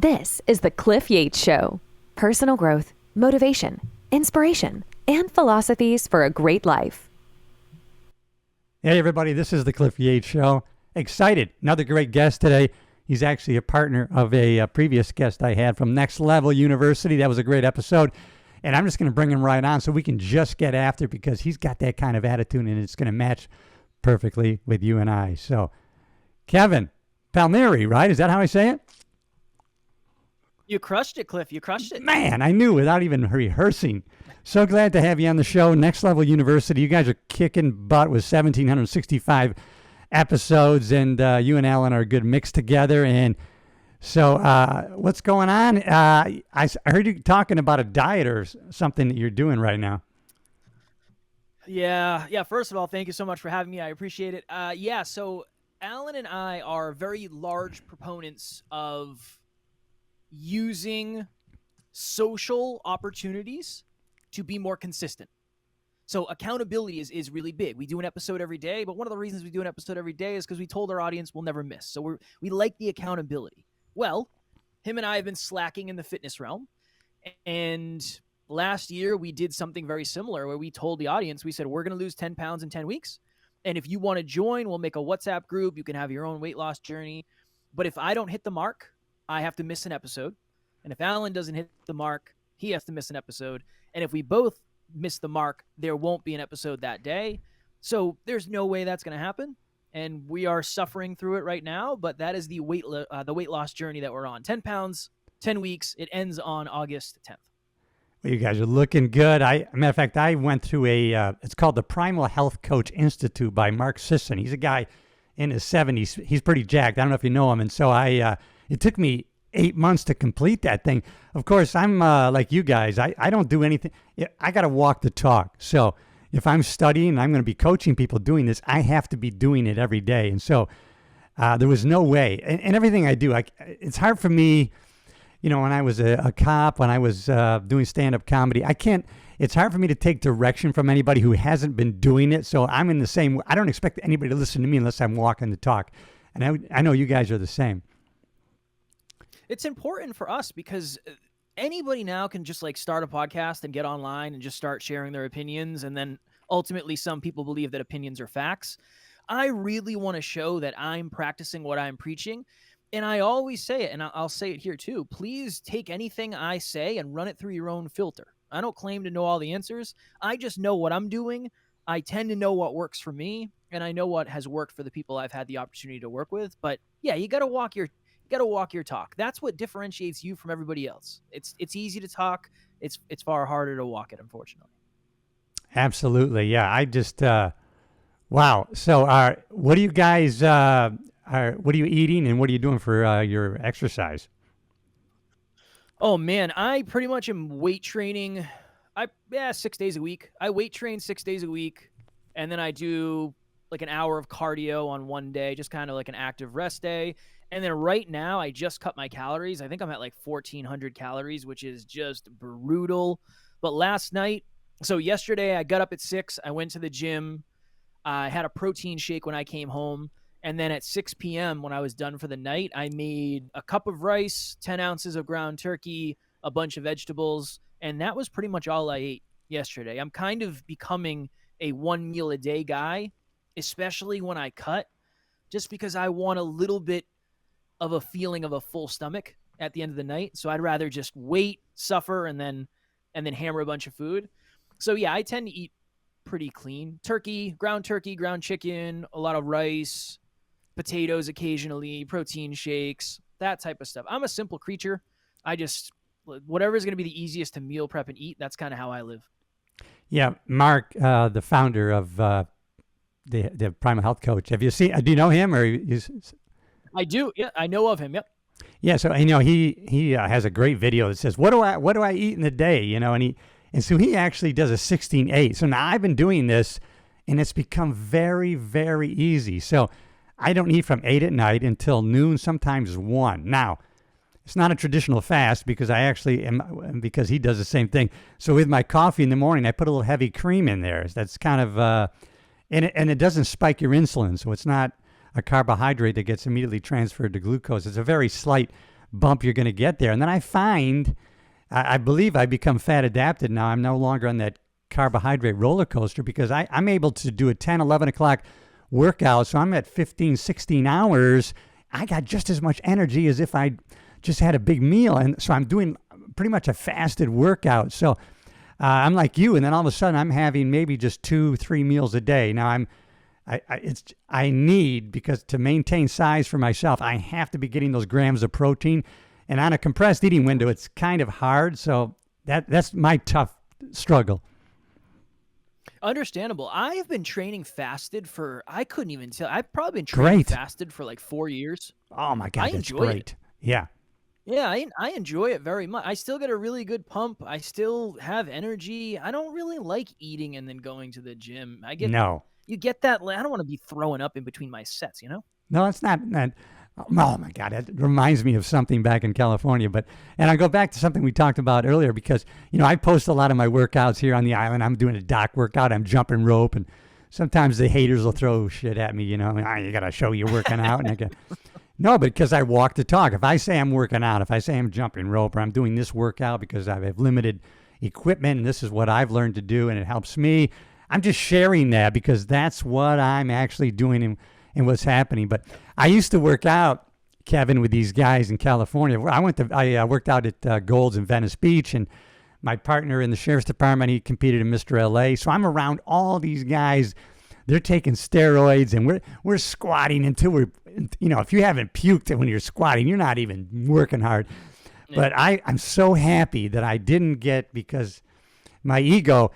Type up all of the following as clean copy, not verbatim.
This is the Cliff Yates Show. Personal growth, motivation, inspiration, and philosophies for a great life. Hey everybody, this is the Cliff Yates Show. Excited. Another great guest today. He's actually a partner of a previous guest I had from Next Level University. That was a great episode. And I'm just going to bring him right on so we can just get after it because he's got that kind of attitude and it's going to match perfectly with you and I. So, Kevin Palmieri, right? Is that how I say it? You crushed it, Cliff. You crushed it. Man, I knew without even rehearsing. So glad to have you on the show. Next Level University. You guys are kicking butt with 1,765 episodes, and you and Alan are a good mix together. And so what's going on? I heard you talking about a diet or something that you're doing right now. Yeah. First of all, thank you so much for having me. I appreciate it. So Alan and I are very large proponents of using social opportunities to be more consistent. So accountability is really big. We do an episode every day, but one of the reasons we do an episode every day is because we told our audience we'll never miss. So we like the accountability. Well, him and I have been slacking in the fitness realm. And last year we did something very similar where we told the audience, we said, we're going to lose 10 pounds in 10 weeks. And if you want to join, we'll make a WhatsApp group. You can have your own weight loss journey. But if I don't hit the mark, I have to miss an episode. And if Alan doesn't hit the mark, he has to miss an episode. And if we both miss the mark, there won't be an episode that day. So there's no way that's going to happen. And we are suffering through it right now. But that is the weight loss journey that we're on. 10 pounds, 10 weeks. It ends on August 10th. Well, you guys are looking good. Matter of fact, I went through it's called the Primal Health Coach Institute by Mark Sisson. He's a guy in his 70s. He's pretty jacked. I don't know if you know him. And so it took me 8 months to complete that thing. Of course, I'm like you guys. I don't do anything. I got to walk the talk. So if I'm studying and I'm going to be coaching people doing this, I have to be doing it every day. And so there was no way. And everything I do, it's hard for me, when I was a cop, when I was doing stand-up comedy, it's hard for me to take direction from anybody who hasn't been doing it. So I'm in the same, I don't expect anybody to listen to me unless I'm walking the talk. And I know you guys are the same. It's important for us because anybody now can just start a podcast and get online and just start sharing their opinions. And then ultimately some people believe that opinions are facts. I really want to show that I'm practicing what I'm preaching. And I always say it, and I'll say it here too. Please take anything I say and run it through your own filter. I don't claim to know all the answers. I just know what I'm doing. I tend to know what works for me, and I know what has worked for the people I've had the opportunity to work with. But yeah, you got to walk your talk. That's what differentiates you from everybody else. It's easy to talk. It's far harder to walk it, unfortunately. Absolutely. Yeah. I just, wow. So what do you guys, what are you eating and what are you doing for your exercise? Oh man, I pretty much am weight training. 6 days a week. I weight train 6 days a week. And then I do like an hour of cardio on one day, just kind of like an active rest day. And then right now, I just cut my calories. I think I'm at like 1,400 calories, which is just brutal. But yesterday, I got up at 6. I went to the gym. I had a protein shake when I came home. And then at 6 p.m., when I was done for the night, I made a cup of rice, 10 ounces of ground turkey, a bunch of vegetables. And that was pretty much all I ate yesterday. I'm kind of becoming a 1 meal a day guy, especially when I cut, just because I want a little bit of a feeling of a full stomach at the end of the night. So I'd rather just wait, suffer, and then hammer a bunch of food. So yeah, I tend to eat pretty clean. Ground chicken, a lot of rice, potatoes occasionally, protein shakes, that type of stuff. I'm a simple creature. Whatever is going to be the easiest to meal prep and eat, that's kind of how I live. Yeah, Mark, the founder of the Primal Health Coach. Have you seen? Do you know him or? I do. Yeah, I know of him. Yep. Yeah, so he has a great video that says, "What do I eat in a day?" And so he actually does a 16-8. So now I've been doing this, and it's become very, very easy. So I don't eat from 8 at night until noon, sometimes 1. Now, it's not a traditional fast because because he does the same thing. So with my coffee in the morning, I put a little heavy cream in there. That's kind of and it doesn't spike your insulin, so it's not a carbohydrate that gets immediately transferred to glucose. It's a very slight bump you're going to get there. And then I find, I believe I become fat adapted now. I'm no longer on that carbohydrate roller coaster because I'm able to do a 10, 11 o'clock workout. So I'm at 15, 16 hours. I got just as much energy as if I just had a big meal. And so I'm doing pretty much a fasted workout. So I'm like you. And then all of a sudden I'm having maybe just 2-3 meals a day. Now I need, because to maintain size for myself, I have to be getting those grams of protein. And on a compressed eating window, it's kind of hard. So that's my tough struggle. Understandable. I have been training fasted for, I couldn't even tell. I've probably been training fasted for like 4 years. Oh my God, I that's enjoy great. it. Yeah. Yeah, I enjoy it very much. I still get a really good pump. I still have energy. I don't really like eating and then going to the gym. You get that. I don't want to be throwing up in between my sets, you know? No, it's not. Oh my God, it reminds me of something back in California. And I go back to something we talked about earlier because, I post a lot of my workouts here on the island. I'm doing a dock workout. I'm jumping rope. And sometimes the haters will throw shit at me, you got to show you're working out. And I go, no, because I walk the talk. If I say I'm working out, if I say I'm jumping rope or I'm doing this workout because I have limited equipment and this is what I've learned to do and it helps me, I'm just sharing that because that's what I'm actually doing and what's happening. But I used to work out, Kevin, with these guys in California. I worked out at Gold's in Venice Beach, and my partner in the sheriff's department, he competed in Mr. LA. So I'm around all these guys. They're taking steroids, and we're squatting until we're, if you haven't puked when you're squatting, you're not even working hard. Yeah. But I'm so happy that I didn't get, because my ego,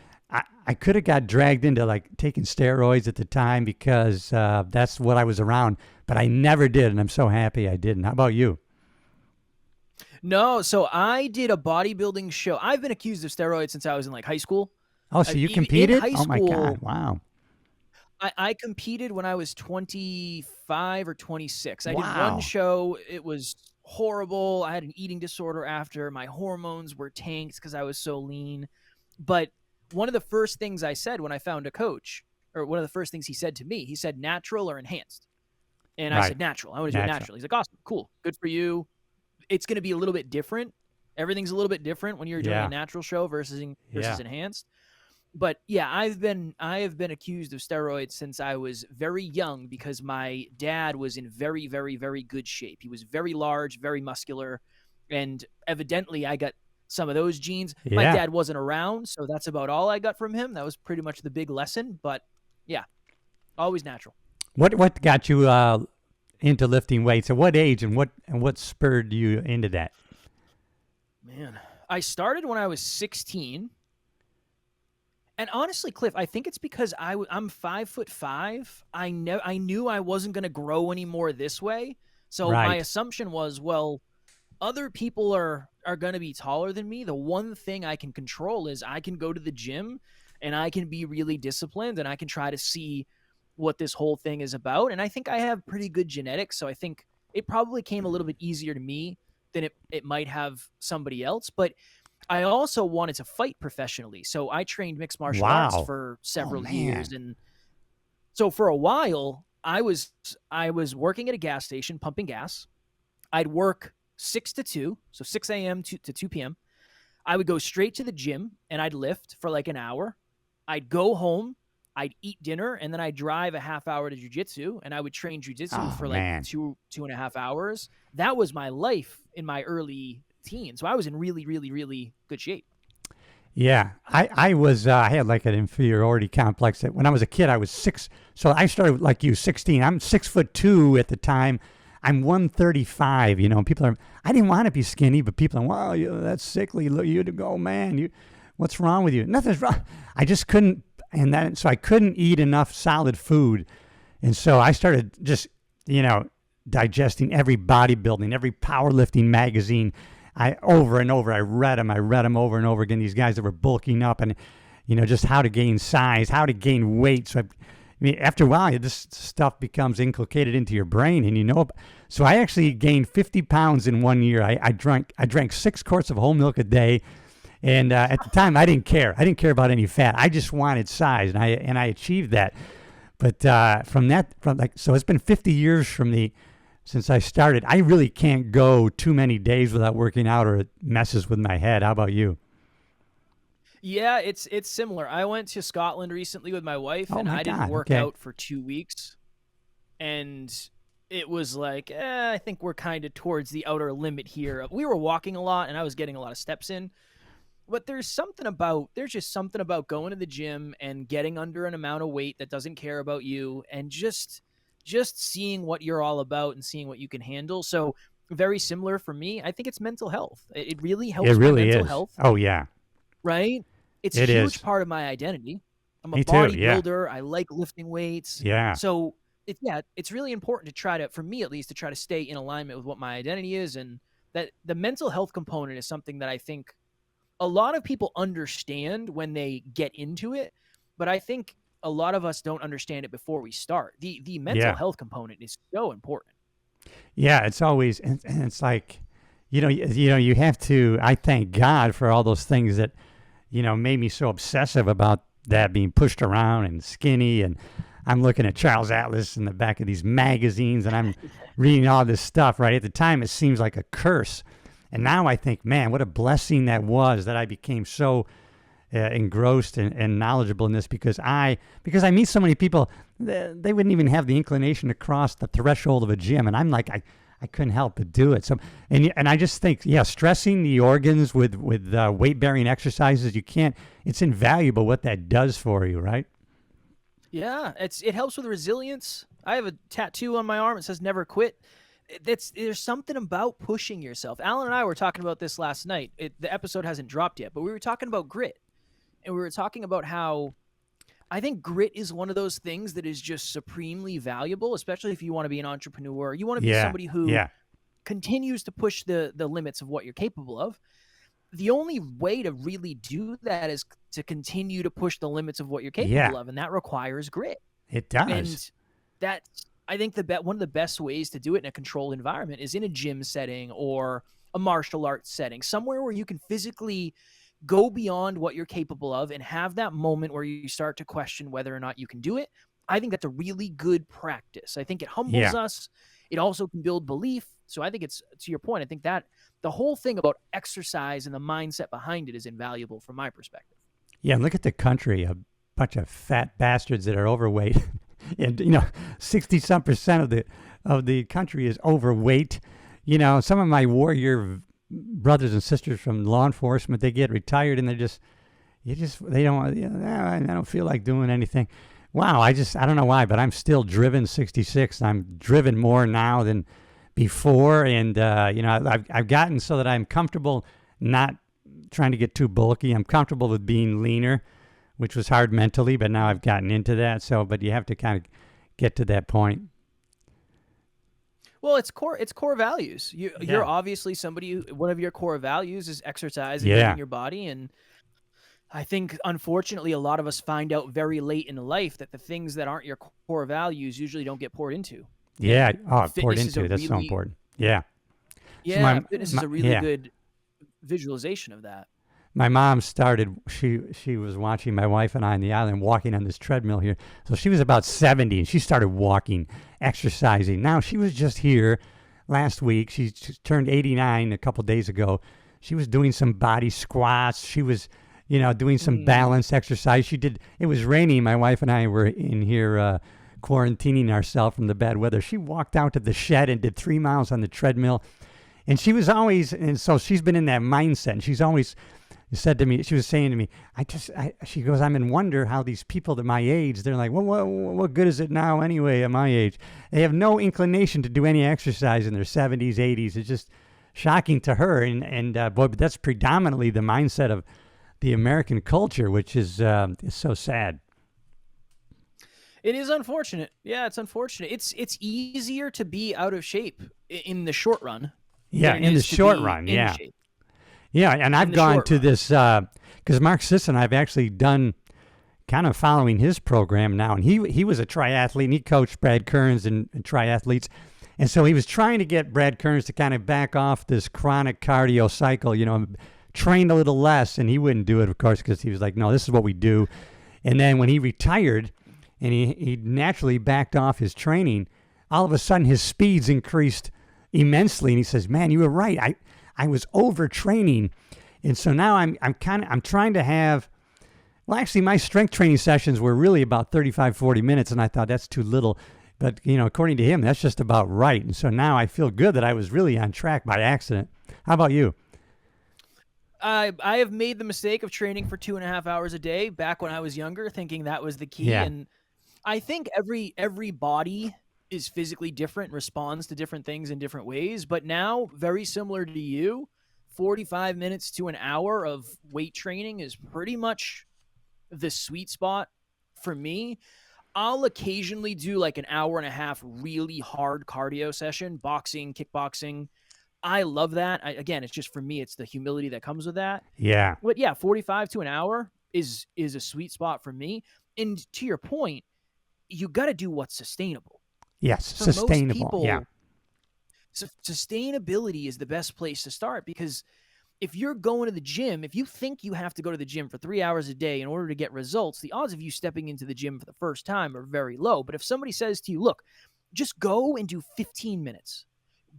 I could have got dragged into like taking steroids at the time because that's what I was around, but I never did, and I'm so happy I didn't. How about you? No, so I did a bodybuilding show. I've been accused of steroids since I was in like high school. Oh, so you competed? In high school, oh my God, wow. I competed when I was 25 or 26. I Wow. did one show. It was horrible. I had an eating disorder after. My hormones were tanked because I was so lean. But one of the first things I said when I found a coach, or one of the first things he said to me, he said, natural or enhanced? And I said, natural. I want to do it natural. He's like, awesome, cool, good for you. It's going to be a little bit different. Everything's a little bit different when you're doing a natural show versus enhanced. But yeah, I have been accused of steroids since I was very young because my dad was in very, very, very good shape. He was very large, very muscular, and evidently I got some of those genes. Yeah. My dad wasn't around, so that's about all I got from him. That was pretty much the big lesson. But yeah, always natural. What got you into lifting weights? At what age, and what spurred you into that? Man, I started when I was 16. And honestly, Cliff, I think it's because I'm 5'5". I knew I wasn't going to grow anymore this way. So my assumption was, well, other people are going to be taller than me. The one thing I can control is I can go to the gym and I can be really disciplined and I can try to see what this whole thing is about. And I think I have pretty good genetics. So I think it probably came a little bit easier to me than it might have somebody else. But I also wanted to fight professionally. So I trained mixed martial arts for several years. And so for a while, I was working at a gas station pumping gas. I'd work 6 to 2, so 6 a.m. to 2 p.m. I would go straight to the gym and I'd lift for like an hour. I'd go home, I'd eat dinner, and then I'd drive a half hour to jiu-jitsu, and I would train jiu-jitsu for like 2.5 hours. That was my life in my early teens. So I was in really, really, really good shape. Yeah, I was, I had like an inferiority complex. That when I was a kid, I was 6. So I started like you, 16. I'm 6'2" at the time. I'm 135, people I didn't want to be skinny, but people are, wow, that's sickly. Look, you to go, man. What's wrong with you? Nothing's wrong. I just couldn't. So I couldn't eat enough solid food. And so I started just, digesting every bodybuilding, every powerlifting magazine. Over and over, I read them over and over again. These guys that were bulking up and, just how to gain size, how to gain weight. So after a while, this stuff becomes inculcated into your brain, and So I actually gained 50 pounds in 1 year. I drank 6 quarts of whole milk a day, and at the time I didn't care. I didn't care about any fat. I just wanted size, and I achieved that. But so it's been 50 years from the since I started. I really can't go too many days without working out, or it messes with my head. How about you? Yeah, it's similar. I went to Scotland recently with my wife, Oh and my I didn't God. work Okay. out for 2 weeks, and it was like, I think we're kind of towards the outer limit here. We were walking a lot, and I was getting a lot of steps in. But there's just something about going to the gym and getting under an amount of weight that doesn't care about you, and just seeing what you're all about and seeing what you can handle. So very similar for me. I think it's mental health. It really It helps my really mental is. health, Oh, yeah. right? It's a It huge is. part of my identity. I'm a Me too. Yeah. bodybuilder. I like lifting weights. Yeah. So it's really important to try to, for me at least, to try to stay in alignment with what my identity is, and that the mental health component is something that I think a lot of people understand when they get into it, but I think a lot of us don't understand it before we start. The mental Yeah. health component is so important. Yeah. It's always, and it's like, you have to, I thank God for all those things that, made me so obsessive about that being pushed around and skinny. And I'm looking at Charles Atlas in the back of these magazines, and I'm reading all this stuff, right? At the time, it seems like a curse. And now I think, man, what a blessing that was, that I became so engrossed and knowledgeable in this, because I meet so many people, they wouldn't even have the inclination to cross the threshold of a gym. And I'm like, I couldn't help but do it. So, and I just think, stressing the organs with weight-bearing exercises, it's invaluable what that does for you, right? Yeah, it helps with resilience. I have a tattoo on my arm. It says "Never Quit." There's something about pushing yourself. Alan and I were talking about this last night. The episode hasn't dropped yet, but we were talking about grit, and we were talking about how I think grit is one of those things that is just supremely valuable, especially if you want to be an entrepreneur. You want to be somebody who continues to push the limits of what you're capable of. The only way to really do that is to continue to push the limits of what you're capable of, and that requires grit. It does. And that's, I think, one of the best ways to do it in a controlled environment is in a gym setting or a martial arts setting, somewhere where you can physically go beyond what you're capable of and have that moment where you start to question whether or not you can do it. I think that's a really good practice. I think it humbles us. It also can build belief. So I think it's, to your point, I think that the whole thing about exercise and the mindset behind it is invaluable from my perspective. Yeah, look at the country, a bunch of fat bastards that are overweight. And 60% of the country is overweight. Some of my warrior brothers and sisters from law enforcement, they get retired and they don't, I don't feel like doing anything. Wow, I don't know why, but I'm still driven 66. I'm driven more now than before, and I've gotten so that I'm comfortable not trying to get too bulky. I'm comfortable with being leaner, which was hard mentally, but now I've gotten into that. So, but you have to kind of get to that point. Well, it's core values. You're obviously somebody who, one of your core values is exercise and moving your body. And I think, unfortunately, a lot of us find out very late in life that the things that aren't your core values usually don't get poured into. Yeah. Poured into. That's so important. Yeah. Yeah. Fitness is a really good visualization of that. My mom started, she was watching my wife and I on the island walking on this treadmill here. So she was about 70 and she started walking, exercising. Now she was just here last week. She turned 89 a couple days ago. She was doing some body squats. She was, doing some balance exercise. It was raining. My wife and I were in here quarantining ourselves from the bad weather. She walked out to the shed and did 3 miles on the treadmill. And she was always, and so she's been in that mindset. And she's always said to me, she was saying to me, she goes, I'm in wonder how these people at my age, they're like, well, what good is it now anyway at my age? They have no inclination to do any exercise in their 70s, 80s. It's just shocking to her. And boy, but that's predominantly the mindset of the American culture, which is so sad. It is unfortunate. Yeah, it's unfortunate. It's easier to be out of shape in the short run. Yeah, in the short run, yeah. Yeah, and I've gone to this, because Mark Sisson, I've actually done kind of following his program now, and he was a triathlete, and he coached Brad Kearns and triathletes, and so he was trying to get Brad Kearns to kind of back off this chronic cardio cycle, train a little less, and he wouldn't do it, of course, because he was like, no, this is what we do. And then when he retired, and he naturally backed off his training, all of a sudden his speeds increased immensely. And he says, man, you were right. I was overtraining. And so now I'm trying to have, well, actually my strength training sessions were really about 35, 40 minutes. And I thought that's too little. But, according to him, that's just about right. And so now I feel good that I was really on track by accident. How about you? I have made the mistake of training for 2.5 hours a day back when I was younger, thinking that was the key. Yeah. And I think every body is physically different, responds to different things in different ways. But now, very similar to you, 45 minutes to an hour of weight training is pretty much the sweet spot for me. I'll occasionally do like an hour and a half really hard cardio session, boxing, kickboxing. I love that. Again, it's just for me, it's the humility that comes with that. Yeah. But yeah, 45 to an hour is a sweet spot for me. And to your point, you got to do what's sustainable. Yes, For most sustainable. people, Yeah. Sustainability is the best place to start, because if you're going to the gym, if you think you have to go to the gym for 3 hours a day in order to get results, the odds of you stepping into the gym for the first time are very low. But if somebody says to you, look, just go and do 15 minutes,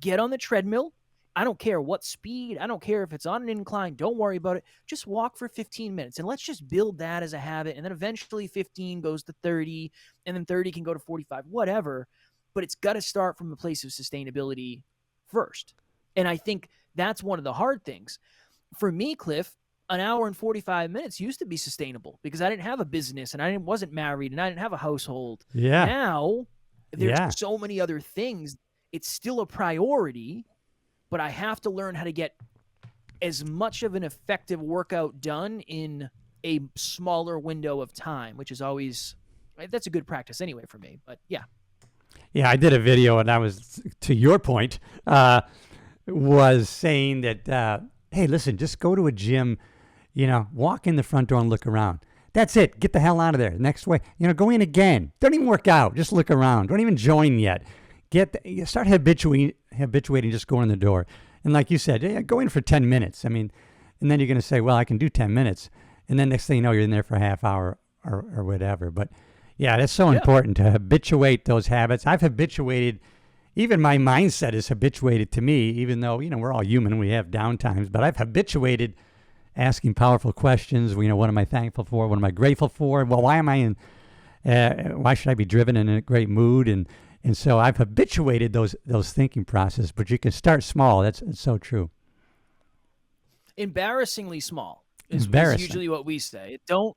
get on the treadmill. I don't care what speed. I don't care if it's on an incline. Don't worry about it. Just walk for 15 minutes and let's just build that as a habit. And then eventually 15 goes to 30 and then 30 can go to 45, whatever. But it's got to start from a place of sustainability first. And I think that's one of the hard things. For me, Cliff, an hour and 45 minutes used to be sustainable because I didn't have a business and I wasn't married and I didn't have a household. Yeah. Now, there's Yeah. so many other things. It's still a priority, but I have to learn how to get as much of an effective workout done in a smaller window of time, which is always, that's a good practice anyway for me. But yeah. Yeah, I did a video, and I was, to your point, was saying that, hey, listen, just go to a gym, walk in the front door and look around. That's it. Get the hell out of there. Next way, go in again. Don't even work out. Just look around. Don't even join yet. Start habituating just going in the door. And like you said, yeah, go in for 10 minutes. I mean, and then you're going to say, well, I can do 10 minutes. And then next thing you know, you're in there for a half hour or whatever. But yeah, that's so important to habituate those habits. I've habituated, even my mindset is habituated to me, even though, we're all human, we have down times, but I've habituated asking powerful questions. What am I thankful for? What am I grateful for? Well, why should I be driven in a great mood? And so I've habituated those thinking processes, but you can start small. That's so true. Embarrassingly small is usually what we say. Don't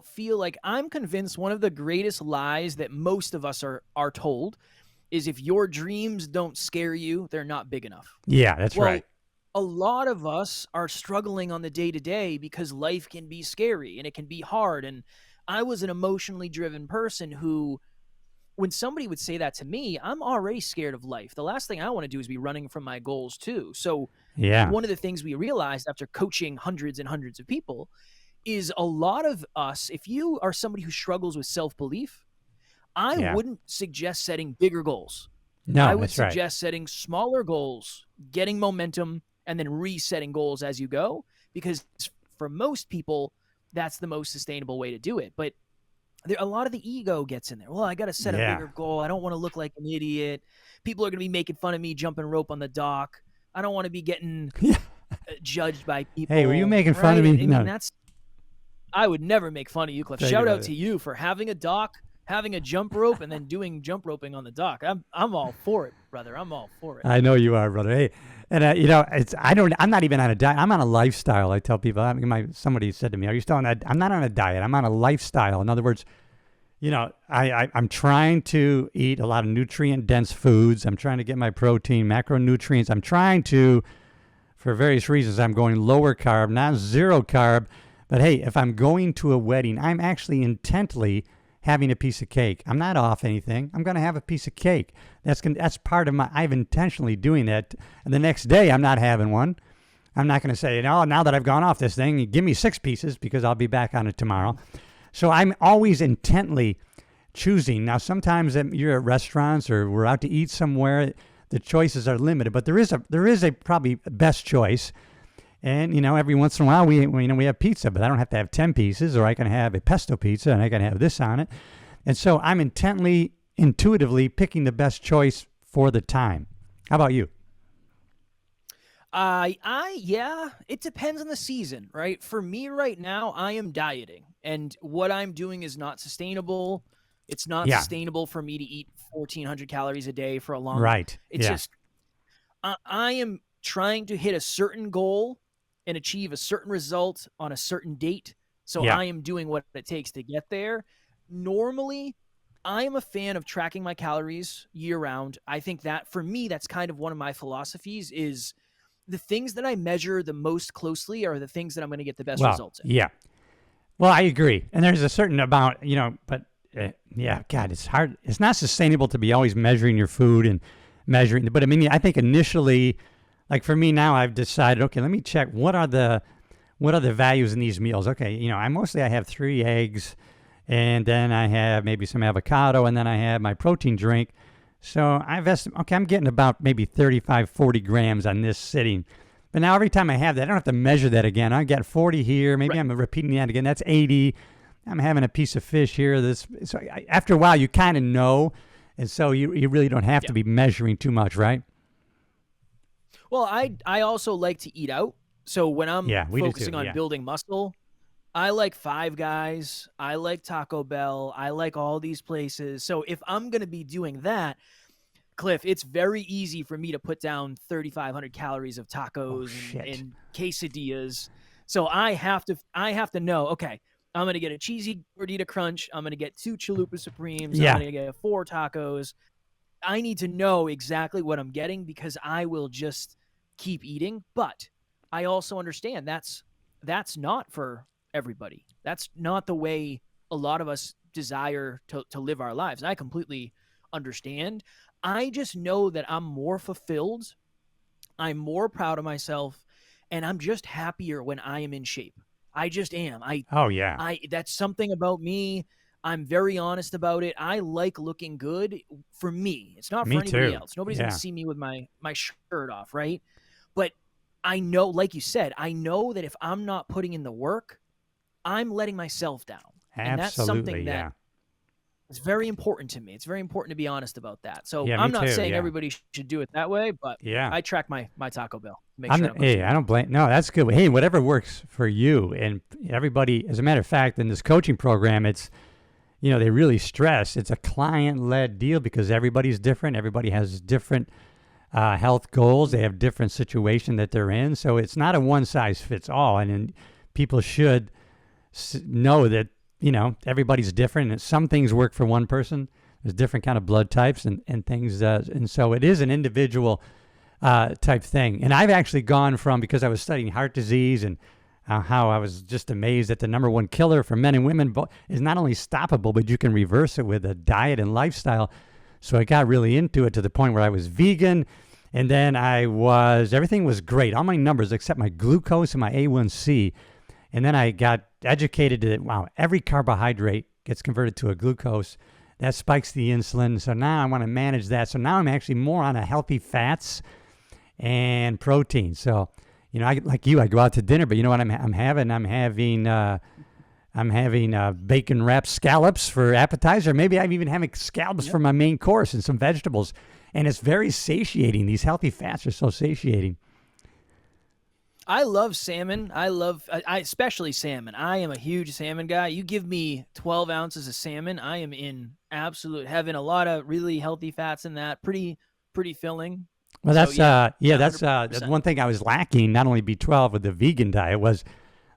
feel like, I'm convinced one of the greatest lies that most of us are told is if your dreams don't scare you, they're not big enough. Yeah, that's right. A lot of us are struggling on the day-to-day because life can be scary and it can be hard. And I was an emotionally driven person who, when somebody would say that to me, I'm already scared of life. The last thing I want to do is be running from my goals too. So one of the things we realized after coaching hundreds and hundreds of people is a lot of us, if you are somebody who struggles with self-belief, I wouldn't suggest setting bigger goals. No, I would that's right. suggest setting smaller goals, getting momentum, and then resetting goals as you go, because for most people, that's the most sustainable way to do it. But a lot of the ego gets in there. Well, I got to set a bigger goal. I don't want to look like an idiot. People are going to be making fun of me jumping rope on the dock. I don't want to be getting judged by people. Hey, were you making fun of me? I mean, I would never make fun of you, Cliff. Shout out to you for having a dock, having a jump rope, and then doing jump roping on the dock. I'm all for it, brother. I'm all for it. I know you are, brother. Hey, and I'm not even on a diet. I'm on a lifestyle. I tell people. Somebody said to me, "Are you still on that?" I'm not on a diet. I'm on a lifestyle. In other words, I'm trying to eat a lot of nutrient-dense foods. I'm trying to get my protein, macronutrients. I'm trying to, for various reasons, I'm going lower carb, not zero carb. But hey, if I'm going to a wedding, I'm actually intently having a piece of cake. I'm not off anything. I'm going to have a piece of cake. That's part of I'm intentionally doing that. And the next day, I'm not having one. I'm not going to say, now that I've gone off this thing, give me 6 pieces because I'll be back on it tomorrow. So I'm always intently choosing. Now, sometimes you're at restaurants or we're out to eat somewhere, the choices are limited, but there is a probably best choice. And, every once in a while we have pizza, but I don't have to have 10 pieces, or I can have a pesto pizza and I can have this on it. And so I'm intently intuitively picking the best choice for the time. How about you? Yeah, it depends on the season, right? For me right now, I am dieting, and what I'm doing is not sustainable. It's not Yeah, sustainable for me to eat 1,400 calories a day for a long. right. It's Yeah, just I am trying to hit a certain goal and achieve a certain result on a certain date. So yeah. I am doing what it takes to get there. Normally, I am a fan of tracking my calories year round. I think that for me, that's kind of one of my philosophies is the things that I measure the most closely are the things that I'm going to get the best Well, results in. yeah. Well, I agree. And there's a certain amount, but yeah, God, it's hard. It's not sustainable to be always measuring your food and measuring. But I mean, I think initially, like for me now, I've decided, okay, let me check what are the values in these meals. Okay, I have 3 eggs, and then I have maybe some avocado, and then I have my protein drink. So I'm getting about maybe 35, 40 grams on this sitting. But now every time I have that, I don't have to measure that again. I get 40 here. Maybe Right. I'm repeating that again. That's 80. I'm having a piece of fish here. After a while, you kind of know. And so you really don't have to be measuring too much, right? Well, I also like to eat out. So when I'm Yeah, we do focusing too. on Yeah. building muscle, I like Five Guys. I like Taco Bell. I like all these places. So if I'm going to be doing that, Cliff, it's very easy for me to put down 3,500 calories of Oh, tacos shit. and quesadillas. So I have to know, okay, I'm going to get a cheesy gordita crunch. I'm going to get 2 chalupa supremes. I'm Yeah. going to get 4 tacos. I need to know exactly what I'm getting because I will just keep eating. But I also understand that's not for everybody. That's not the way a lot of us desire to live our lives. I completely understand. I just know that I'm more fulfilled. I'm more proud of myself, and I'm just happier when I am in shape. I just am. Oh, yeah. I that's something about me. I'm very honest about it. I like looking good for me. It's not for Me anybody too. else. Nobody's going to Yeah. see me with my shirt off, right? But I know, like you said, I know that if I'm not putting in the work, I'm letting myself down. And that's Absolutely. something that Yeah. is very important to me. It's very important to be honest about that. So Yeah, me I'm not too. saying Yeah. everybody should do it that way, but Yeah. I track my Taco Bell to make sure I'm Hey, I achieving. don't blame. No, that's good. Hey, whatever works for you and everybody. As a matter of fact, in this coaching program, it's they really stress it's a client-led deal because everybody's different. Everybody has different health goals. They have different situation that they're in. So it's not a one-size-fits-all. And people should know that everybody's different. And some things work for one person. There's different kind of blood types and things. And so it is an individual type thing. And I've actually gone from, because I was studying heart disease and how I was just amazed that the number one killer for men and women is not only stoppable, but you can reverse it with a diet and lifestyle. So I got really into it to the point where I was vegan. And then everything was great. All my numbers except my glucose and my A1C. And then I got educated that, wow, every carbohydrate gets converted to a glucose. That spikes the insulin. So now I want to manage that. So now I'm actually more on a healthy fats and protein. So, I go out to dinner, but you know what I'm having? I'm having bacon wrapped scallops for appetizer. Maybe I'm even having scallops for my main course and some vegetables. And it's very satiating. These healthy fats are so satiating. I love salmon. I especially salmon. I am a huge salmon guy. You give me 12 ounces of salmon, I am in absolute heaven. A lot of really healthy fats in that. Pretty filling. Well, So, that's that's 100%. one thing I was lacking. Not only B12 with the vegan diet, was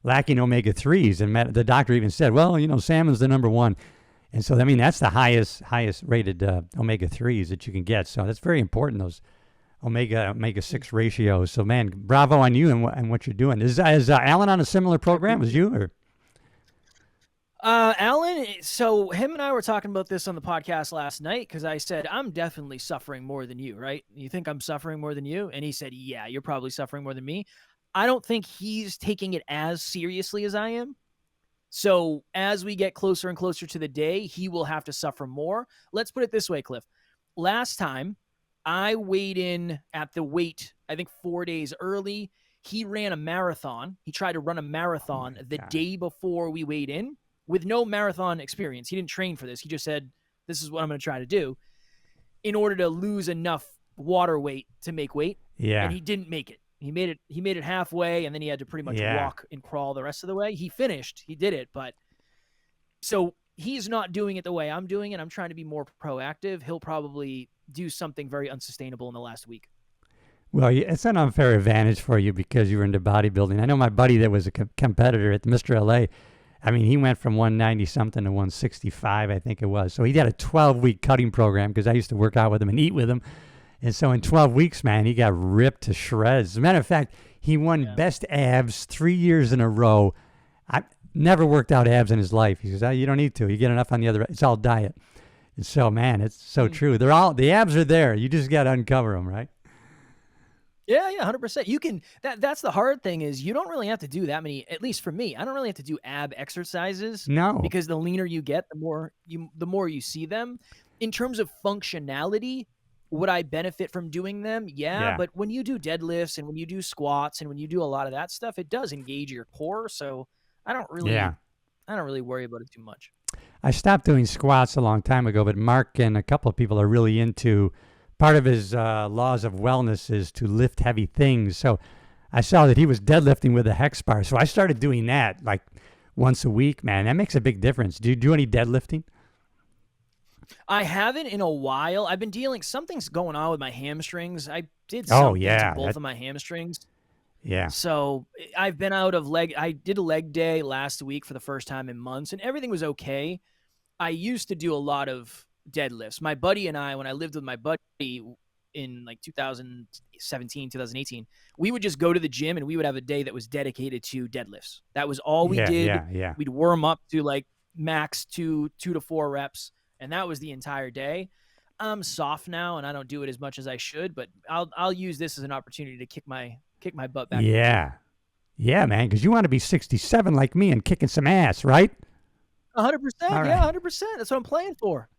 lacking omega 3s, and the doctor even said, well, salmon's the number one, and so that's the highest rated omega 3s that you can get. So that's very important, those omega 6 ratios. So man, bravo on you and what you're doing. Is Alan on a similar program as you, or? Alan, so him and I were talking about this on the podcast last night because I said, I'm definitely suffering more than you, right? You think I'm suffering more than you? And he said, yeah, you're probably suffering more than me. I don't think he's taking it as seriously as I am. So as we get closer and closer to the day, he will have to suffer more. Let's put it this way, Cliff. Last time I weighed in at the weight, I think 4 days early. He ran a marathon. He tried to run a marathon the day before we weighed in with no marathon experience. He didn't train for this. He just said, This is what I'm going to try to do in order to lose enough water weight to make weight. Yeah. And he didn't make it. He made it halfway, and then he had to pretty much walk and crawl the rest of the way. He finished. He did it. But so he's not doing it the way I'm doing it. I'm trying to be more proactive. He'll probably do something very unsustainable in the last week. Well, it's an unfair advantage for you because you were into bodybuilding. I know my buddy that was a competitor at Mr. LA. I mean, he went from 190-something to 165, I think it was. So he had a 12-week cutting program because I used to work out with him and eat with him. And so in 12 weeks, man, he got ripped to shreds. As a matter of fact, he won best abs 3 years in a row. I never worked out abs in his life. He says, oh, you don't need to. You get enough on the other. It's all diet. And so, man, it's so true. The abs are there. You just got to uncover them, right? Yeah, 100%. You can, that's the hard thing is you don't really have to do that many, at least for me, I don't really have to do ab exercises. No. Because the leaner you get, the more you see them. In terms of functionality, would I benefit from doing them? Yeah, but when you do deadlifts and when you do squats and when you do a lot of that stuff, it does engage your core. So I don't really worry about it too much. I stopped doing squats a long time ago, but Mark and a couple of people are really into. Part of his laws of wellness is to lift heavy things. So I saw that he was deadlifting with a hex bar. So I started doing that like once a week, man. That makes a big difference. Do you do any deadlifting? I haven't in a while. I've been something's going on with my hamstrings. I did something to both of my hamstrings. Yeah. So I've been out of leg. I did a leg day last week for the first time in months and everything was okay. I used to do a lot of deadlifts. My buddy and I, when I lived with my buddy in like 2017, 2018, we would just go to the gym and we would have a day that was dedicated to deadlifts. That was all we did. Yeah. We'd warm up to like max 2 to 4 reps. And that was the entire day. I'm soft now and I don't do it as much as I should, but I'll use this as an opportunity to kick my butt back. Yeah. Yeah, man. Cause you want to be 67 like me and kicking some ass, right? 100%. Yeah, 100%. That's what I'm playing for.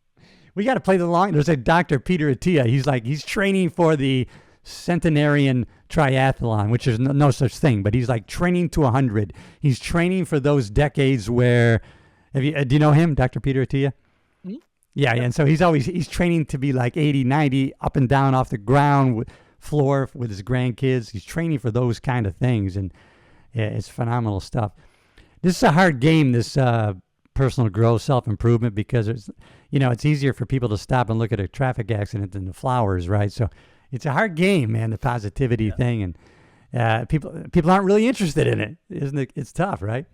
We got to play the long. There's a Dr. Peter Attia. He's training for the centenarian triathlon, which is no such thing, but he's like training to 100. He's training for those decades where, do you know him, Dr. Peter Attia? Mm-hmm. Yeah. And so he's training to be like 80, 90, up and down off the ground floor with his grandkids. He's training for those kind of things. And yeah, it's phenomenal stuff. This is a hard game, this personal growth, self-improvement, because it's easier for people to stop and look at a traffic accident than the flowers, right? So it's a hard game, man, the positivity thing. And people aren't really interested in it, isn't it? It's tough, right?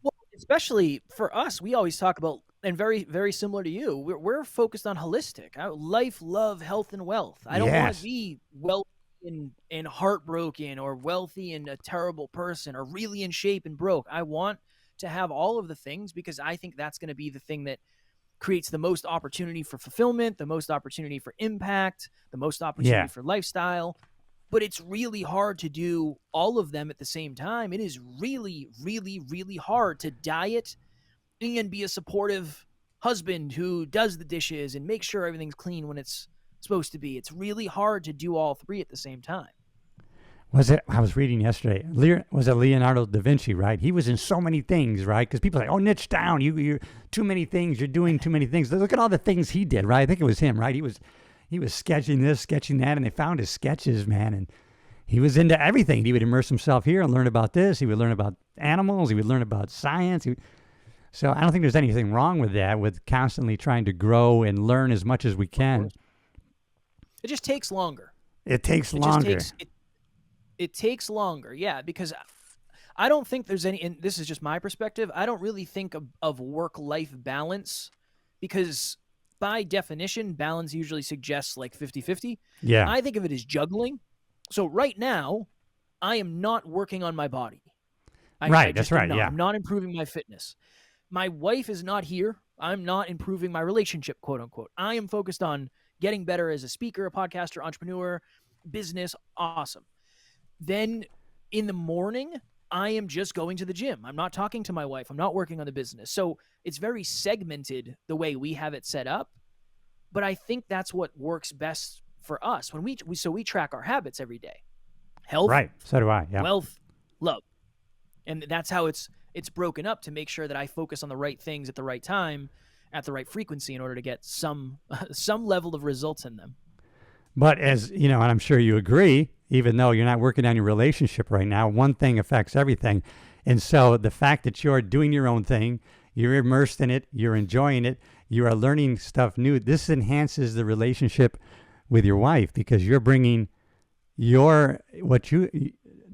Well, especially for us, we always talk about, and very, very similar to you, we're focused on holistic. Life, love, health, and wealth. I don't want to be wealthy and heartbroken or wealthy and a terrible person or really in shape and broke. I want to have all of the things because I think that's going to be the thing that creates the most opportunity for fulfillment, the most opportunity for impact, the most opportunity for lifestyle. But it's really hard to do all of them at the same time. It is really, really, really hard to diet and be a supportive husband who does the dishes and makes sure everything's clean when it's supposed to be. It's really hard to do all three at the same time. I was reading yesterday, was it Leonardo da Vinci, right? He was in so many things, right? Because people are like, oh, niche down, you're too many things, you're doing too many things. Look at all the things he did, right? I think it was him, right? He was sketching this, sketching that, and they found his sketches, man, and he was into everything. He would immerse himself here and learn about this. He would learn about animals. He would learn about science. So I don't think there's anything wrong with that, with constantly trying to grow and learn as much as we can. It just takes longer. It takes longer. It takes longer, yeah, because I don't think there's any, and this is just my perspective, I don't really think of work-life balance because by definition, balance usually suggests like 50-50. Yeah. I think of it as juggling. So right now, I am not working on my body. That's right, yeah. I'm not improving my fitness. My wife is not here. I'm not improving my relationship, quote unquote. I am focused on getting better as a speaker, a podcaster, entrepreneur, business, awesome. Then in the morning, I am just going to the gym. I'm not talking to my wife. I'm not working on the business. So it's very segmented the way we have it set up. But I think that's what works best for us when we track our habits every day. Health, right? So do I. Yeah. Wealth, love, and that's how it's broken up to make sure that I focus on the right things at the right time, at the right frequency in order to get some some level of results in them. But as you know, and I'm sure you agree, even though you're not working on your relationship right now, one thing affects everything. And so the fact that you're doing your own thing, you're immersed in it, you're enjoying it, you are learning stuff new, this enhances the relationship with your wife because you're bringing what you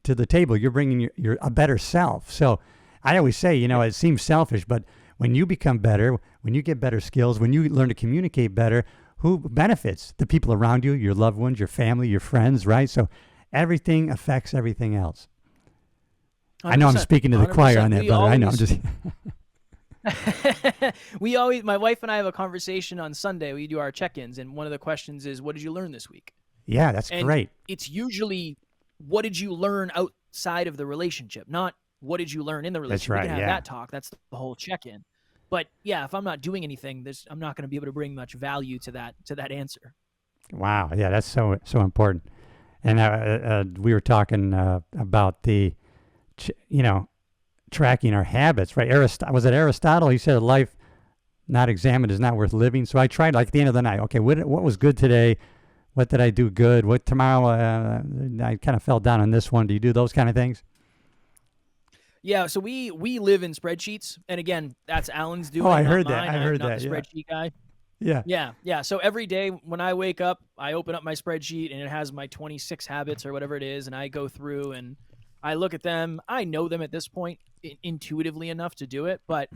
to the table. You're bringing your a better self. So I always say, you know, it seems selfish, but when you become better, when you get better skills, when you learn to communicate better, who benefits? The people around you, your loved ones, your family, your friends, right? So everything affects everything else. I know I'm speaking to the choir on that, brother. I know. I'm just. My wife and I have a conversation on Sunday. We do our check-ins, and one of the questions is, what did you learn this week? Yeah, that's great. It's usually, what did you learn outside of the relationship? Not what did you learn in the relationship? That's right, we can have that talk. That's the whole check-in. But yeah, if I'm not doing anything, I'm not going to be able to bring much value to that answer. Wow. Yeah, that's so important. And we were talking about the, tracking our habits, right? Was it Aristotle? He said, life not examined is not worth living. So I tried, like, at the end of the night, okay, what was good today? What did I do good? What tomorrow? I kind of fell down on this one. Do you do those kind of things? Yeah, so we live in spreadsheets, and again, that's Alan's doing. Oh, I heard mine. that. I heard I'm that. not the spreadsheet guy. Yeah. So every day when I wake up, I open up my spreadsheet, and it has my 26 habits or whatever it is, and I go through and I look at them. I know them at this point intuitively enough to do it, but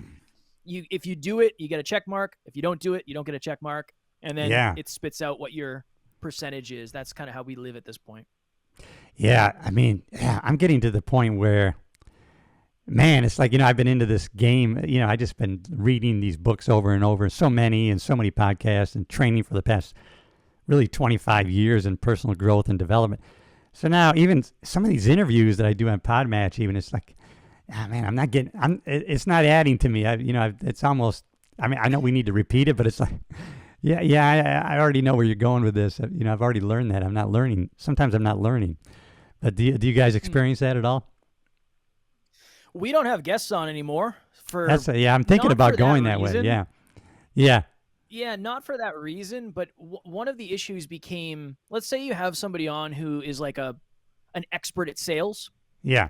if you do it, you get a check mark. If you don't do it, you don't get a check mark, and then it spits out what your percentage is. That's kind of how we live at this point. Yeah, I mean, I'm getting to the point where, man, it's like, I've been into this game. I just been reading these books over and over, so many podcasts and training for the past really 25 years in personal growth and development. So now even some of these interviews that I do on Podmatch, even it's like, man, it's not adding to me. It's almost, I know we need to repeat it, but it's like, I already know where you're going with this. I've already learned that. I'm not learning. Sometimes I'm not learning. But do you guys experience that at all? We don't have guests on anymore. I'm thinking about going that way. Yeah. Yeah, not for that reason, but one of the issues became, let's say you have somebody on who is like an expert at sales. Yeah.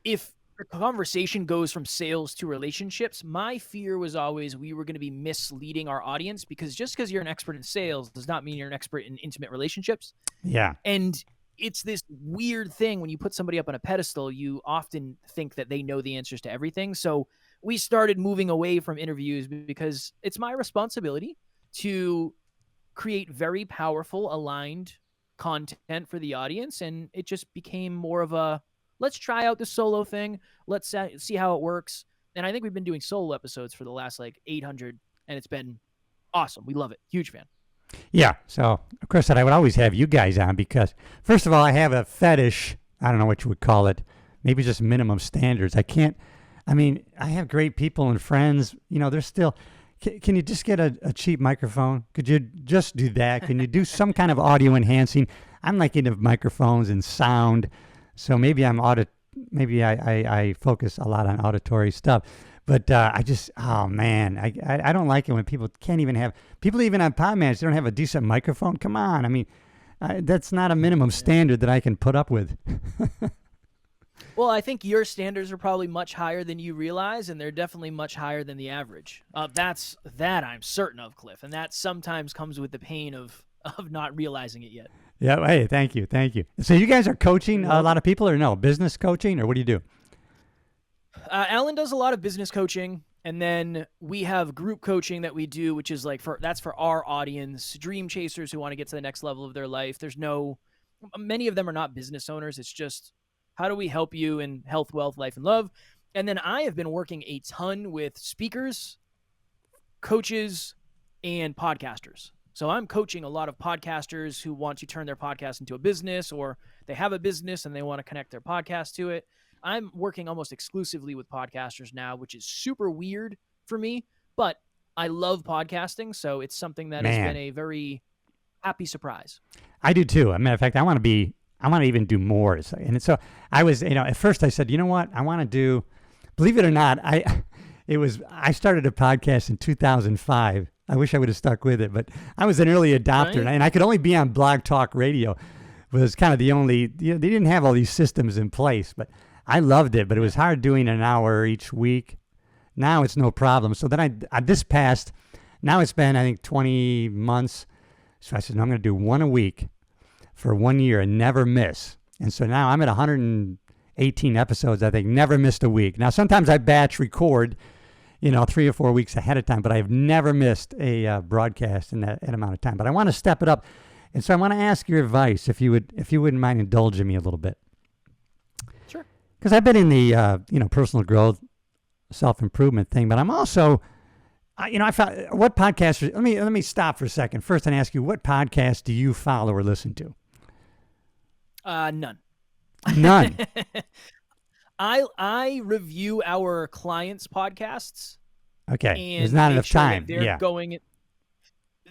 If the conversation goes from sales to relationships, my fear was always we were going to be misleading our audience, because just because you're an expert in sales does not mean you're an expert in intimate relationships. Yeah. And it's this weird thing when you put somebody up on a pedestal, you often think that they know the answers to everything. So we started moving away from interviews because it's my responsibility to create very powerful, aligned content for the audience. And it just became more of a, let's try out the solo thing. Let's see how it works. And I think we've been doing solo episodes for the last 800, and it's been awesome. We love it. Huge fan. Yeah. So, of course, I would always have you guys on because, first of all, I have a fetish. I don't know what you would call it. Maybe just minimum standards. I have great people and friends. There's still, can you just get a cheap microphone? Could you just do that? Can you do some kind of audio enhancing? I'm into microphones and sound. So maybe I focus a lot on auditory stuff. But I don't like it when people can't even have, people even on Podmatch, they don't have a decent microphone. Come on. That's not a minimum standard that I can put up with. Well, I think your standards are probably much higher than you realize, and they're definitely much higher than the average. That I'm certain of, Cliff, and that sometimes comes with the pain of not realizing it yet. Yeah. Hey, thank you. So you guys are coaching a lot of people, or no? Business coaching, or what do you do? Alan does a lot of business coaching, and then we have group coaching that we do, which is that's for our audience, dream chasers who want to get to the next level of their life. Many of them are not business owners. It's just, how do we help you in health, wealth, life, and love? And then I have been working a ton with speakers, coaches, and podcasters. So I'm coaching a lot of podcasters who want to turn their podcast into a business, or they have a business and they want to connect their podcast to it. I'm working almost exclusively with podcasters now, which is super weird for me, but I love podcasting. So it's something that has been a very happy surprise. I do too. As a matter of fact, I want to even do more. And so I was, at first I said, you know what? I want to do, believe it or not, I started a podcast in 2005. I wish I would have stuck with it, but I was an early adopter, Right. and I could only be on Blog Talk Radio. It was kind of the only, they didn't have all these systems in place, but I loved it, but it was hard doing an hour each week. Now it's no problem. So then now it's been, I think, 20 months. So I said, no, I'm going to do one a week for 1 year and never miss. And so now I'm at 118 episodes, I think, never missed a week. Now, sometimes I batch record, 3 or 4 weeks ahead of time, but I've never missed a broadcast in that amount of time. But I want to step it up. And so I want to ask your advice, if you wouldn't mind indulging me a little bit. Sure. Because I've been in the, personal growth, self-improvement thing, but I'm also, I found, what podcasts, let me stop for a second first and ask you, what podcast do you follow or listen to? None. None. I review our clients' podcasts. Okay. And There's not make enough sure that time. they're Yeah. going.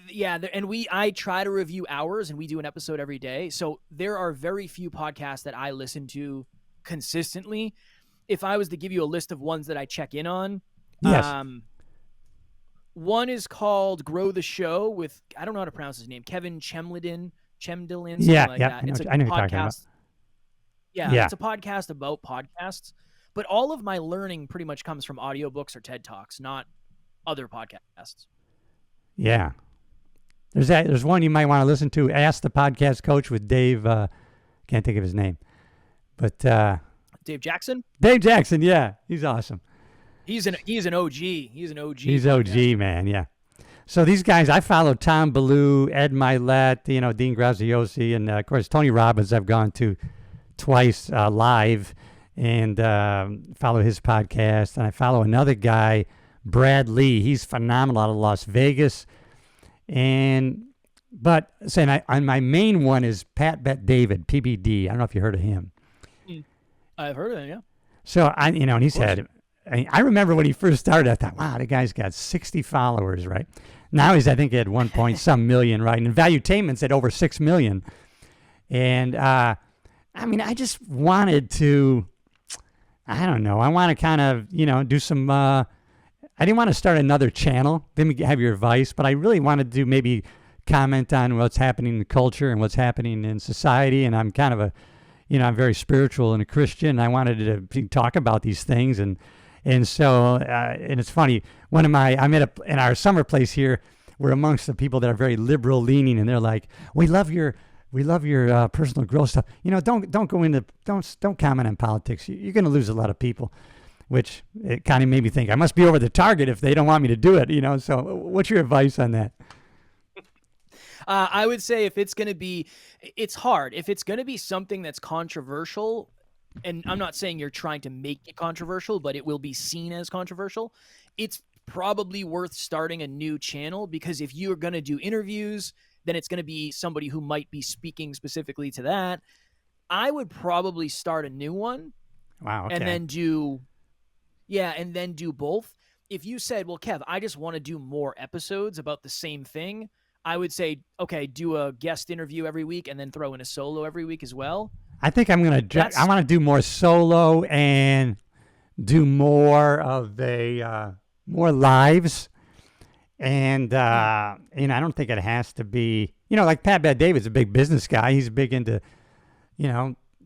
Yeah, and I try to review ours, and we do an episode every day. So there are very few podcasts that I listen to consistently. If I was to give you a list of ones that I check in on, Yes. one is called Grow the Show with, I don't know how to pronounce his name, Kevin Chemlin, something Yeah, like yeah, that. I know It's a what you're talking about. podcast. Yeah, it's a podcast about podcasts. But all of my learning pretty much comes from audiobooks or TED Talks, not other podcasts. Yeah. There's one you might want to listen to, Ask the Podcast Coach with Dave, can't think of his name. But Dave Jackson? Dave Jackson, yeah. He's awesome. He's an OG. He's an OG. He's OG, man, yeah. So these guys, I follow Tom Ballou, Ed Milet, Dean Graziosi, and of course Tony Robbins I've gone to twice live and follow his podcast. And I follow another guy, Brad Lee. He's phenomenal out of Las Vegas. But my main one is Pat Bet David, PBD. I don't know if you heard of him. I've heard of him, yeah. So and he said, I remember when he first started, I thought, wow, the guy's got 60 followers, right? Now he's, I think, at 1 point some million, right? And Valuetainment's at over 6 million. And I just wanted to, I don't know, I want to kind of, do some, I didn't want to start another channel, didn't have your advice, but I really wanted to maybe comment on what's happening in the culture and what's happening in society. And I'm kind of I'm very spiritual and a Christian. I wanted to talk about these things. And so, and it's funny, I'm in our summer place here, we're amongst the people that are very liberal leaning, and they're like, we love your personal growth stuff. Don't go into, don't comment on politics. You're going to lose a lot of people, which it kind of made me think I must be over the target if they don't want me to do it, So what's your advice on that? I would say if it's going to be, it's hard. If it's going to be something that's controversial, and I'm not saying you're trying to make it controversial, but it will be seen as controversial, it's probably worth starting a new channel, because if you're going to do interviews, then it's going to be somebody who might be speaking specifically to that. I would probably start a new one. Wow. Okay. And then do both. If you said, well, Kev, I just want to do more episodes about the same thing, I would say, okay, do a guest interview every week and then throw in a solo every week as well. I think I'm going to, I want to do more solo and do more of more lives. And, I don't think it has to be, like Pat Bet David's a big business guy. He's big into,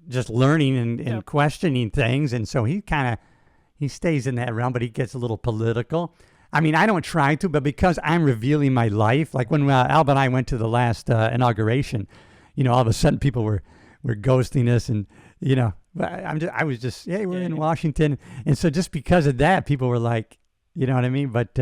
just learning and questioning things. And so he stays in that realm, but he gets a little political. I don't try to, but because I'm revealing my life, like when Alba and I went to the last inauguration, all of a sudden people were ghosting us, and I was just, we're in Washington, and so just because of that, people were like, you know what I mean? But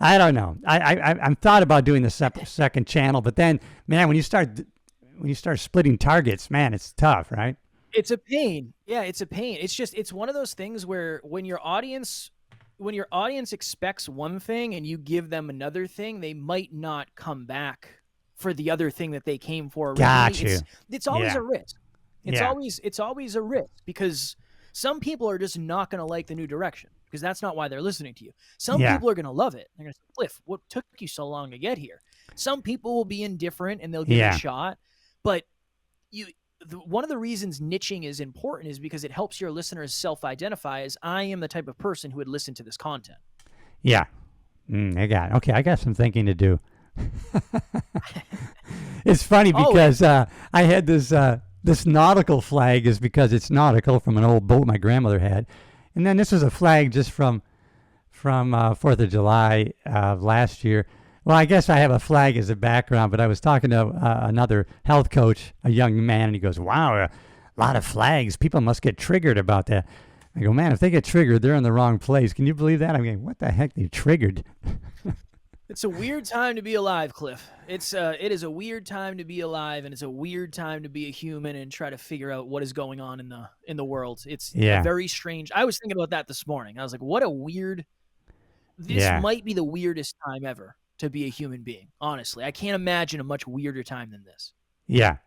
I don't know. I'm thought about doing the second channel, but then, man, when you start splitting targets, man, it's tough, right? It's a pain. Yeah, it's a pain. It's one of those things where when your audience expects one thing and you give them another thing, they might not come back for the other thing that they came for originally. Got you. It's always a risk. It's Yeah. always a risk, because some people are just not going to like the new direction, because that's not why they're listening to you. Some people are going to love it. They're going to say, Cliff, what took you so long to get here? Some people will be indifferent and they'll give it a shot, but one of the reasons niching is important is because it helps your listeners self-identify as I am the type of person who would listen to this content. Yeah. I got some thinking to do. It's funny because I had this nautical flag is because it's nautical from an old boat my grandmother had. And then this was a flag just from 4th of July last year. Well, I guess I have a flag as a background, but I was talking to another health coach, a young man, and he goes, wow, a lot of flags. People must get triggered about that. I go, man, if they get triggered, they're in the wrong place. Can you believe that? I'm going, what the heck? They're triggered. It's a weird time to be alive, Cliff. It is a weird time to be alive, and it's a weird time to be a human and try to figure out what is going on in the world. It's a very strange. I was thinking about that this morning. I was like, what a weird. This might be the weirdest time ever to be a human being. Honestly, I can't imagine a much weirder time than this. Yeah,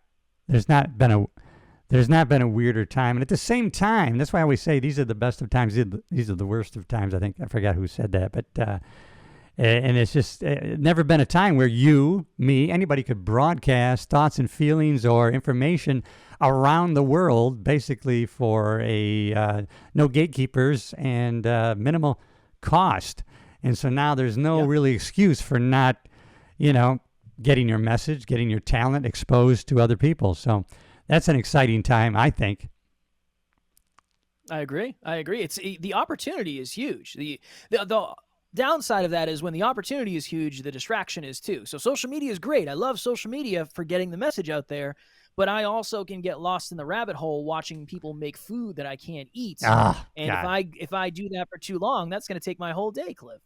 there's not been a weirder time, and at the same time, that's why I always say these are the best of times. These are the worst of times. I think I forgot who said that, but. And it's just never been a time where you, me, anybody could broadcast thoughts and feelings or information around the world, basically for a no gatekeepers and minimal cost. And so now there's no really excuse for not, getting your message, getting your talent exposed to other people. So that's an exciting time, I think. I agree. It's the opportunity is huge. The downside of that is when the opportunity is huge, the distraction is too. So social media is great. I love social media for getting the message out there, but I also can get lost in the rabbit hole watching people make food that I can't eat. And if I do that for too long, that's going to take my whole day, Cliff.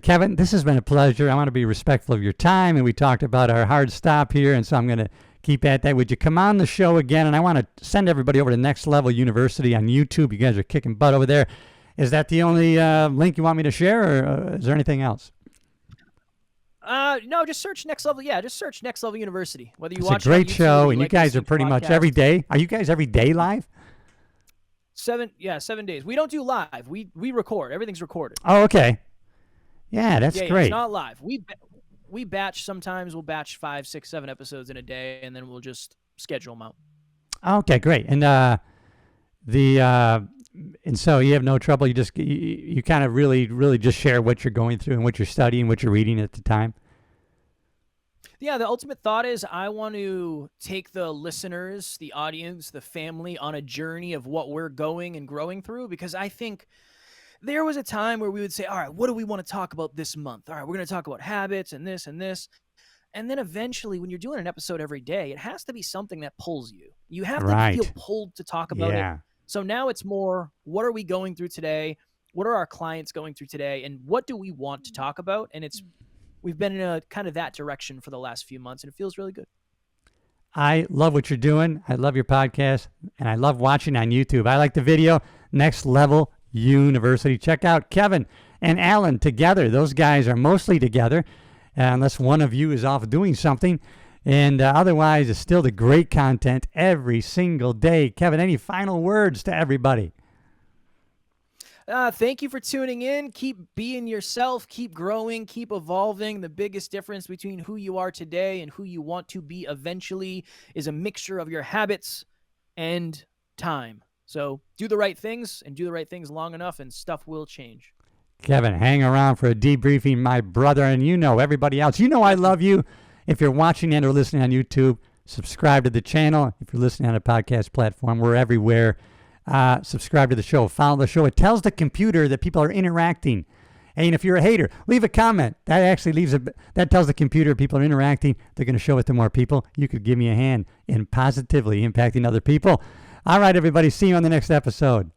Kevin, this has been a pleasure. I want to be respectful of your time, and we talked about our hard stop here, and so I'm going to keep at that. Would you come on the show again? And I want to send everybody over to Next Level University on YouTube. You guys are kicking butt over there. Is that the only link you want me to share, or is there anything else? No, just search Next Level. Yeah, just search Next Level University. Whether you it's watch a great it on YouTube, show, and you guys are pretty much every day. Are you guys every day live? 7 days. We don't do live. We record. Everything's recorded. Oh, okay. Yeah, that's great. It's not live. We batch sometimes. We'll batch 5, 6, 7 episodes in a day, and then we'll just schedule them out. Okay, great. And and so you have no trouble. You just you kind of really just share what you're going through and what you're studying, what you're reading at the time. Yeah, the ultimate thought is I want to take the listeners, the audience, the family on a journey of what we're going and growing through, because I think there was a time where we would say, all right, what do we want to talk about this month? All right, we're going to talk about habits and this and this. And then eventually when you're doing an episode every day, it has to be something that pulls you. You have to feel pulled to talk about it. So now it's more, what are we going through today? What are our clients going through today? And what do we want to talk about? And we've been in a kind of that direction for the last few months, and it feels really good. I love what you're doing. I love your podcast, and I love watching on YouTube. I like the video, Next Level University. Check out Kevin and Alan together. Those guys are mostly together, unless one of you is off doing something. And otherwise, it's still the great content every single day. Kevin, any final words to everybody? Thank you for tuning in. Keep being yourself. Keep growing. Keep evolving. The biggest difference between who you are today and who you want to be eventually is a mixture of your habits and time. So do the right things and do the right things long enough, and stuff will change. Kevin, hang around for a debriefing, my brother. And everybody else, I love you. If you're watching and or listening on YouTube, subscribe to the channel. If you're listening on a podcast platform, we're everywhere. Subscribe to the show. Follow the show. It tells the computer that people are interacting. And if you're a hater, leave a comment. That actually that tells the computer people are interacting. They're going to show it to more people. You could give me a hand in positively impacting other people. All right, everybody. See you on the next episode.